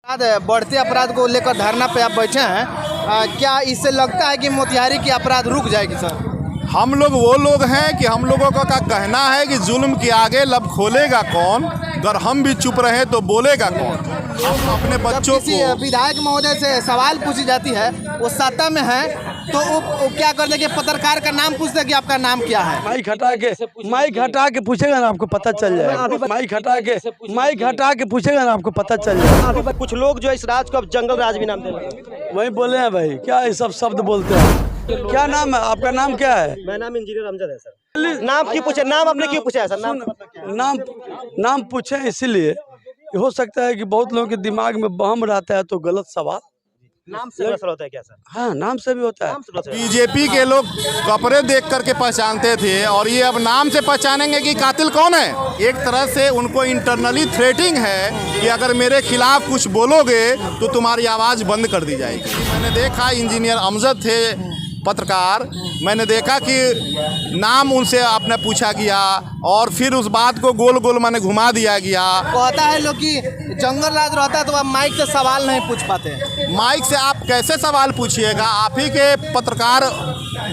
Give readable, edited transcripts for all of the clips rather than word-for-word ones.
बढ़ते अपराध को लेकर धरना पे आप बैठे हैं, क्या इससे लगता है कि मोतिहारी की अपराध रुक जाएगी सर? हम लोग वो लोग हैं कि हम लोगों का कहना है कि जुल्म के आगे लब खोलेगा कौन, अगर हम भी चुप रहे तो बोलेगा कौन। हम अपने बच्चों को विधायक महोदय से सवाल पूछी जाती है, वो सत्ता में है तो वो क्या करते कि पत्रकार का नाम पूछते कि आपका नाम क्या है। माइक हटा के पूछेगा ना, आपको पता चल जाएगा। माइक हटा के पूछेगा ना, आपको पता चल जाएगा। कुछ लोग जो इस राज को अब जंगल राज भी नाम दे रहे हैं। वही बोले हैं भाई, क्या ये सब शब्द बोलते हैं। क्या नाम है आपका? नाम क्या है? मेरा नाम इंजीनियर अमजद है सर। नाम क्यों पूछे? नाम आपने क्यों पूछा है सर? नाम पूछे इसीलिए, हो सकता है कि बहुत लोगों के दिमाग में बहम रहता है तो गलत सवाल। नाम से असर होता है क्या सर? हाँ, नाम से भी होता है। बीजेपी के लोग कपड़े देख करके पहचानते थे और ये अब नाम से पहचानेंगे कि कातिल कौन है। एक तरह से उनको इंटरनली थ्रेटिंग है कि अगर मेरे खिलाफ कुछ बोलोगे तो तुम्हारी आवाज़ बंद कर दी जाएगी। मैंने देखा इंजीनियर अमजद थे पत्रकार, मैंने देखा कि नाम उनसे आपने पूछा गया और फिर उस बात को गोल गोल मैंने घुमा दिया गया। कहता है लोग कि जंगल राज रहता है तो आप माइक से सवाल नहीं पूछ पाते। माइक से आप कैसे सवाल पूछिएगा? आप ही के पत्रकार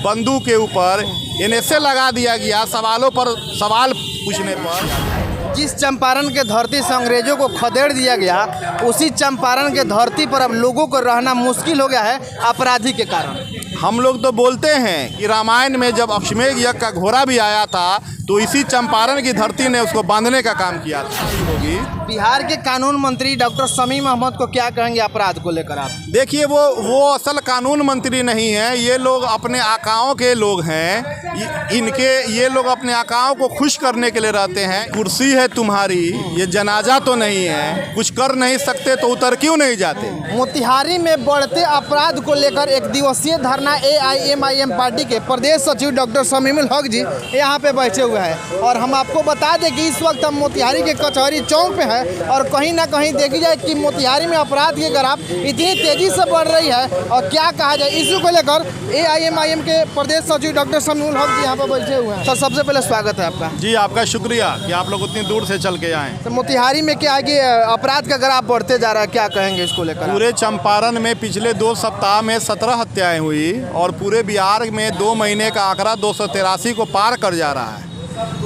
बंधु के ऊपर NSA लगा दिया गया सवालों पर सवाल पूछने पर। जिस चंपारण के धरती से अंग्रेजों को खदेड़ दिया गया, उसी चंपारण के धरती पर अब लोगों को रहना मुश्किल हो गया है अपराधी के कारण। हम लोग तो बोलते हैं कि रामायण में जब अश्वमेध यज्ञ का घोड़ा भी आया था तो इसी चंपारण की धरती ने उसको बांधने का काम किया था। होगी बिहार के कानून मंत्री डॉक्टर शमीम अहमद को क्या कहेंगे अपराध को लेकर आप? देखिए, वो असल कानून मंत्री नहीं है, ये लोग अपने आकाओं के लोग हैं। इनके ये लोग अपने आकाओं को खुश करने के लिए रहते हैं। कुर्सी है तुम्हारी, ये जनाजा तो नहीं है, कुछ कर नहीं सकते तो उतर क्यों नहीं जाते। मोतिहारी में बढ़ते अपराध को लेकर एक दिवसीय धरना AIMIM पार्टी के प्रदेश सचिव डॉक्टर शमीमुल हक जी यहाँ पे बैठे हुए हैं और हम आपको बता दें कि इस वक्त हम मोतिहारी के कचहरी चौक पे हैं और कहीं ना कहीं देखी जाए कि मोतिहारी में अपराध की ग्राफ इतनी तेजी से बढ़ रही है और क्या कहा जाए इसी को लेकर AIMIM के प्रदेश सचिव डॉक्टर शमीमुल हक जी यहाँ पे बैठे हुए हैं। सर, सबसे पहले स्वागत है आपका। जी, आपका शुक्रिया कि आप लोग उतनी दूर से चल के आए। तो मोतिहारी में क्या है कि अपराध का ग्राफ बढ़ते जा रहा है, क्या कहेंगे इसको लेकर? पूरे चंपारण में पिछले 2 सप्ताह में 17 हत्याएं हुई और पूरे बिहार में 2 महीने का आंकड़ा 283 को पार कर जा रहा है।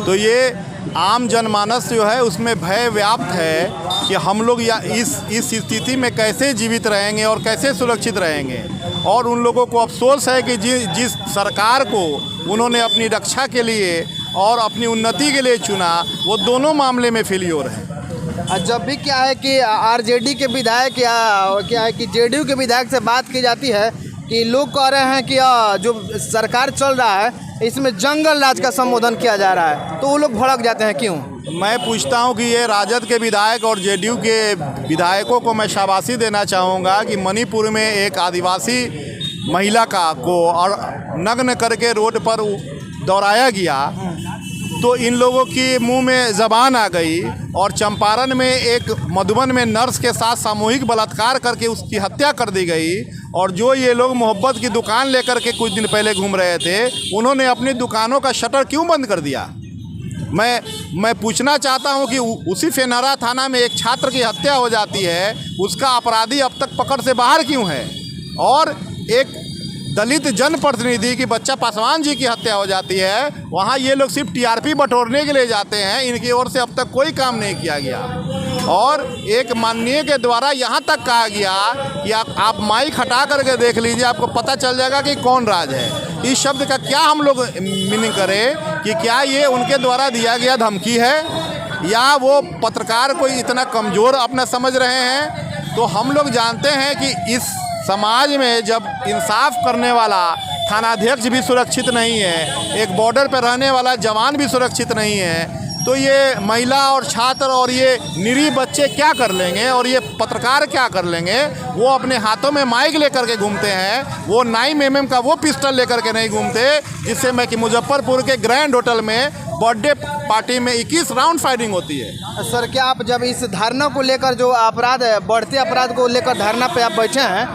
तो ये आम जनमानस जो है उसमें भय व्याप्त है कि हम लोग या इस स्थिति में कैसे जीवित रहेंगे और कैसे सुरक्षित रहेंगे। और उन लोगों को अफसोस है कि जिस सरकार को उन्होंने अपनी रक्षा के लिए और अपनी उन्नति के लिए चुना, वो दोनों मामले में फेलियर है। जब भी क्या है कि RJD के विधायक या क्या है कि JDU के विधायक से बात की जाती है कि लोग कह रहे हैं कि जो सरकार चल रहा है इसमें जंगल राज का संबोधन किया जा रहा है, तो वो लोग भड़क जाते हैं, क्यों? मैं पूछता हूं कि ये राजद के विधायक और JDU के विधायकों को मैं शाबाशी देना चाहूँगा कि मणिपुर में एक आदिवासी महिला को और नग्न करके रोड पर दौड़ाया गया तो इन लोगों की मुंह में ज़बान आ गई। और चंपारण में एक मधुबन में नर्स के साथ सामूहिक बलात्कार करके उसकी हत्या कर दी गई। और जो ये लोग मोहब्बत की दुकान लेकर के कुछ दिन पहले घूम रहे थे, उन्होंने अपनी दुकानों का शटर क्यों बंद कर दिया? मैं पूछना चाहता हूं कि उसी फेनहारा थाना में एक छात्र की हत्या हो जाती है, उसका अपराधी अब तक पकड़ से बाहर क्यों है? और एक दलित जनप्रतिनिधि की बच्चा पासवान जी की हत्या हो जाती है, वहाँ ये लोग सिर्फ TRP बटोरने के लिए जाते हैं। इनकी ओर से अब तक कोई काम नहीं किया गया। और एक माननीय के द्वारा यहाँ तक कहा गया कि आप माइक हटा करके देख लीजिए, आपको पता चल जाएगा कि कौन राज है। इस शब्द का क्या हम लोग मीनिंग करें कि क्या ये उनके द्वारा दिया गया धमकी है या वो पत्रकार को इतना कमज़ोर अपना समझ रहे हैं? तो हम लोग जानते हैं कि इस समाज में जब इंसाफ करने वाला थानाध्यक्ष भी सुरक्षित नहीं है, एक बॉर्डर पर रहने वाला जवान भी सुरक्षित नहीं है, तो ये महिला और छात्र और ये निरीह बच्चे क्या कर लेंगे और ये पत्रकार क्या कर लेंगे? वो अपने हाथों में माइक लेकर के घूमते हैं, वो 9mm का वो पिस्टल लेकर के नहीं घूमते जिससे मैं कि मुजफ्फरपुर के ग्रैंड होटल में बर्थडे पार्टी में 21 राउंड फायरिंग होती है। सर, क्या आप जब इस धरना को लेकर जो अपराध बढ़ते अपराध को लेकर धरना पे आप बैठे हैं,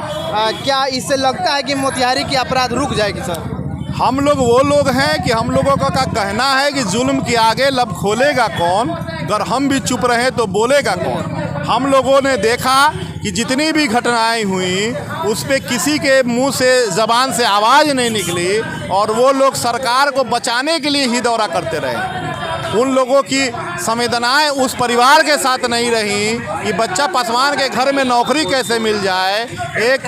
क्या इससे लगता है कि मोतिहारी की अपराध रुक जाएगी सर? हम लोग वो लोग हैं कि हम लोगों का कहना है कि जुल्म के आगे लब खोलेगा कौन, अगर हम भी चुप रहे तो बोलेगा कौन। हम लोगों ने देखा कि जितनी भी घटनाएं हुई उस पे किसी के मुंह से ज़बान से आवाज़ नहीं निकली और वो लोग सरकार को बचाने के लिए ही दौरा करते रहे। उन लोगों की संवेदनाएं उस परिवार के साथ नहीं रहीं कि बच्चा पासवान के घर में नौकरी कैसे मिल जाए, एक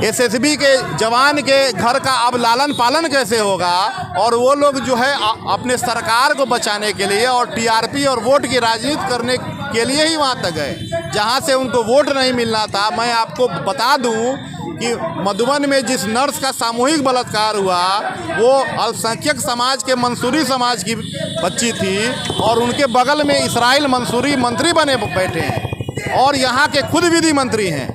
एसएसबी के जवान के घर का अब लालन पालन कैसे होगा। और वो लोग जो है अपने सरकार को बचाने के लिए और टीआरपी और वोट की राजनीति करने के लिए ही वहाँ तक गए जहाँ से उनको वोट नहीं मिलना था। मैं आपको बता दूं कि मधुबन में जिस नर्स का सामूहिक बलात्कार हुआ वो अल्पसंख्यक समाज के मंसूरी समाज की बच्ची थी और उनके बगल में इसराइल मंसूरी मंत्री बने बैठे हैं और यहाँ के खुद विधि मंत्री हैं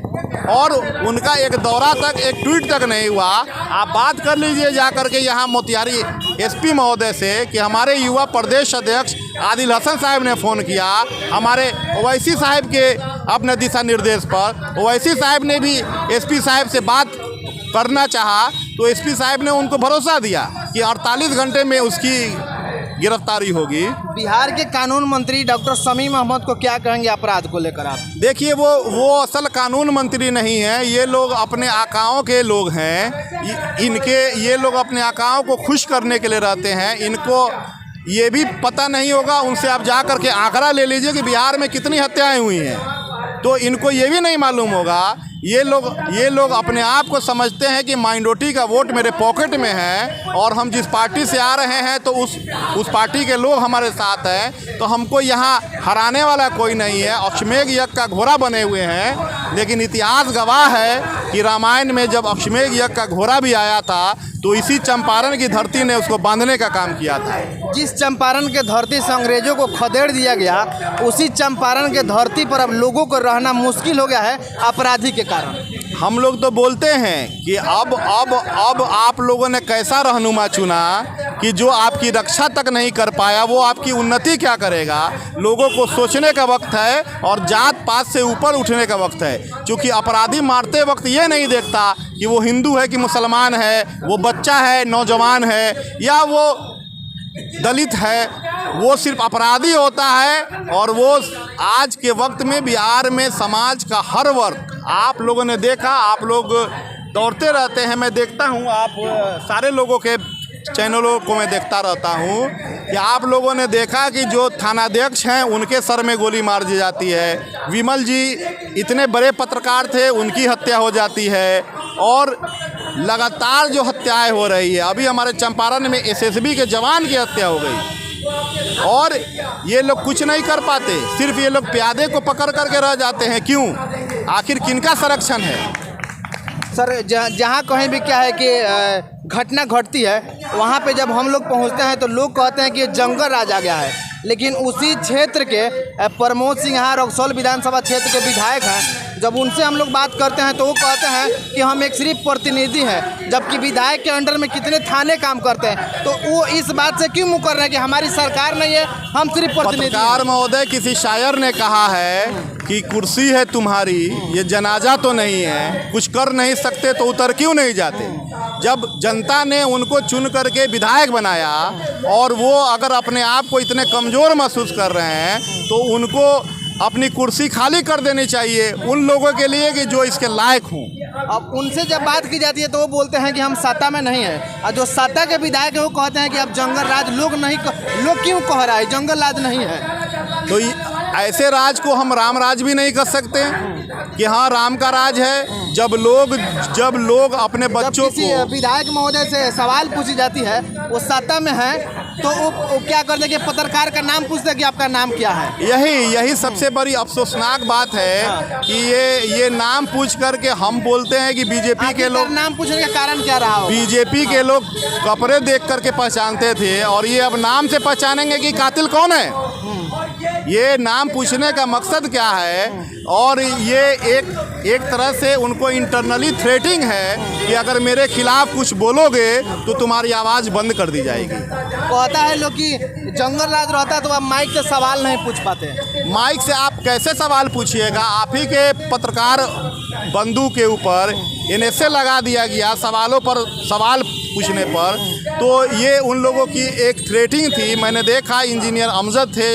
और उनका एक दौरा तक, एक ट्वीट तक नहीं हुआ। आप बात कर लीजिए जा कर के यहाँ मोतिहारी एसपी महोदय से कि हमारे युवा प्रदेश अध्यक्ष आदिल हसन साहब ने फ़ोन किया हमारे ओवैसी साहब के अपने दिशा निर्देश पर। ओवैसी साहब ने भी एसपी साहब से बात करना चाहा तो एसपी साहब ने उनको भरोसा दिया कि 48 घंटे में उसकी गिरफ्तारी होगी। बिहार के कानून मंत्री डॉक्टर शमीम अहमद को क्या कहेंगे अपराध को लेकर आप? देखिए वो असल कानून मंत्री नहीं है, ये लोग अपने आकाओं के लोग हैं। ये लोग अपने आकाओं को खुश करने के लिए रहते हैं। इनको ये भी पता नहीं होगा, उनसे आप जा कर के आंकड़ा ले लीजिए कि बिहार में कितनी हत्याएं हुई हैं, तो इनको ये भी नहीं मालूम होगा। ये लोग अपने आप को समझते हैं कि माइनॉरिटी का वोट मेरे पॉकेट में है और हम जिस पार्टी से आ रहे हैं तो उस पार्टी के लोग हमारे साथ हैं, तो हमको यहाँ हराने वाला कोई नहीं है। अश्वमेध यज्ञ का घोड़ा बने हुए हैं, लेकिन इतिहास गवाह है कि रामायण में जब अश्वमेध यज्ञ का घोड़ा भी आया था तो इसी चंपारण की धरती ने उसको बांधने का काम किया था। जिस चंपारण के धरती से अंग्रेजों को खदेड़ दिया गया, उसी चंपारण के धरती पर अब लोगों को रहना मुश्किल हो गया है अपराधी के कारण। हम लोग तो बोलते हैं कि अब आप लोगों ने कैसा रहनुमा चुना कि जो आपकी रक्षा तक नहीं कर पाया वो आपकी उन्नति क्या करेगा। लोगों को सोचने का वक्त है और जात पात से ऊपर उठने का वक्त है, क्योंकि अपराधी मारते वक्त ये नहीं देखता कि वो हिंदू है कि मुसलमान है, वो बच्चा है, नौजवान है या वो दलित है। वो सिर्फ अपराधी होता है और वो आज के वक्त में बिहार में समाज का हर वर्ग, आप लोगों ने देखा, आप लोग दौड़ते रहते हैं, मैं देखता हूँ, आप सारे लोगों के चैनलों को मैं देखता रहता हूँ कि आप लोगों ने देखा कि जो थानाध्यक्ष हैं उनके सर में गोली मार दी जाती है। विमल जी इतने बड़े पत्रकार थे, उनकी हत्या हो जाती है और लगातार जो हत्याएं हो रही है। अभी हमारे चंपारण में एसएसबी के जवान की हत्या हो गई और ये लोग कुछ नहीं कर पाते, सिर्फ ये लोग प्यादे को पकड़ करके रह जाते हैं। क्यों? आखिर किनका संरक्षण है? सर जहाँ कहीं भी क्या है कि घटना घटती है वहाँ पे जब हम लोग पहुँचते हैं तो लोग कहते हैं कि जंगल राज आ गया है, लेकिन उसी क्षेत्र के प्रमोद सिंह यहाँ रक्सौल विधानसभा क्षेत्र के विधायक हैं। जब उनसे हम लोग बात करते हैं तो वो कहते हैं कि हम एक सिर्फ प्रतिनिधि हैं, जबकि विधायक के अंडर में कितने थाने काम करते हैं। तो वो इस बात से क्यों मुकर रहे हैं कि हमारी सरकार नहीं है, हम सिर्फ प्रतिनिधि। पत्रकार महोदय, किसी शायर ने कहा है कि कुर्सी है तुम्हारी, ये जनाजा तो नहीं है, कुछ कर नहीं सकते तो उतर क्यों नहीं जाते। जब जनता ने उनको चुन करके विधायक बनाया और वो अगर अपने आप को इतने कमज़ोर महसूस कर रहे हैं तो उनको अपनी कुर्सी खाली कर देनी चाहिए उन लोगों के लिए कि जो इसके लायक हों। अब उनसे जब बात की जाती है तो वो बोलते हैं कि हम सत्ता में नहीं है, और जो सत्ता के विधायक है वो कहते हैं कि अब जंगल राज लोग क्यों कह रहा है, जंगल राज नहीं है। तो ऐसे राज को हम राम राज भी नहीं कर सकते कि हाँ राम का राज है। जब लोग अपने बच्चों को, विधायक महोदय से सवाल पूछी जाती है, वो सत्ता में है तो वो क्या करते हैं कि पत्रकार का नाम पूछते हैं कि आपका नाम क्या है। यही सबसे बड़ी अफसोसनाक बात है कि ये नाम पूछ करके हम बोलते हैं कि बीजेपी के लोग, नाम पूछने का कारण क्या रहा? बीजेपी के लोग कपड़े देख करके पहचानते थे और ये अब नाम से पहचानेंगे कि कातिल कौन है। ये नाम पूछने का मकसद क्या है? और ये एक तरह से उनको इंटरनली थ्रेटिंग है कि अगर मेरे खिलाफ कुछ बोलोगे तो तुम्हारी आवाज़ बंद कर दी जाएगी। कहता है लोग कि जंगल राज रहता है तो आप माइक से सवाल नहीं पूछ पाते। माइक से आप कैसे सवाल पूछिएगा? आप ही के पत्रकार बंधु के ऊपर NSA लगा दिया गया सवालों पर सवाल पूछने पर। तो ये उन लोगों की एक थ्रेटिंग थी। मैंने देखा इंजीनियर अमजद थे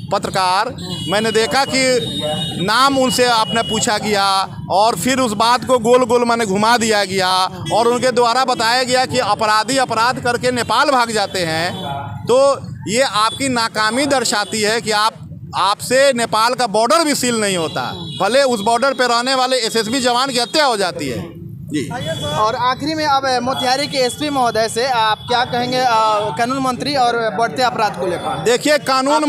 पत्रकार, मैंने देखा कि नाम उनसे आपने पूछा गया और फिर उस बात को गोल गोल मैंने घुमा दिया गया और उनके द्वारा बताया गया कि अपराधी अपराध करके नेपाल भाग जाते हैं। तो ये आपकी नाकामी दर्शाती है कि आपसे नेपाल का बॉर्डर भी सील नहीं होता, भले उस बॉर्डर पे रहने वाले एसएसबी जवान की हत्या हो जाती है जी। और आखिरी में अब मोतिहारी के एसपी महोदय से आप क्या कहेंगे कानून मंत्री और बढ़ते अपराध को लेकर? देखिए, कानून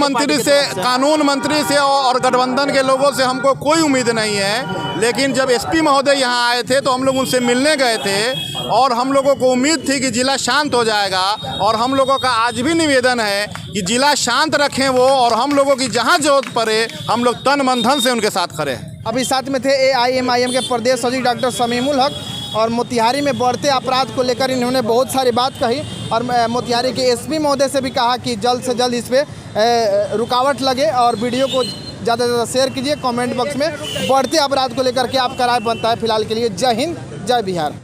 मंत्री से और गठबंधन के लोगों से हमको कोई उम्मीद नहीं है, लेकिन जब एसपी महोदय यहाँ आए थे तो हम लोग उनसे मिलने गए थे और हम लोगों को उम्मीद थी कि जिला शांत हो जाएगा। और हम लोगों का आज भी निवेदन है कि जिला शांत रखें वो, और हम लोगों की जहाँ जरूरत पड़े हम लोग तन मन धन से उनके साथ खड़े हैं। अभी साथ में थे AIMIM के प्रदेश सचिव डॉक्टर शमीमुल हक, और मोतिहारी में बढ़ते अपराध को लेकर इन्होंने बहुत सारी बात कही और मोतिहारी के एसपी महोदय से भी कहा कि जल्द से जल्द इस पर रुकावट लगे और वीडियो को ज़्यादा से ज़्यादा शेयर कीजिए। कमेंट बॉक्स में बढ़ते अपराध को लेकर के आपका राय बनता है। फिलहाल के लिए जय हिंद, जय बिहार।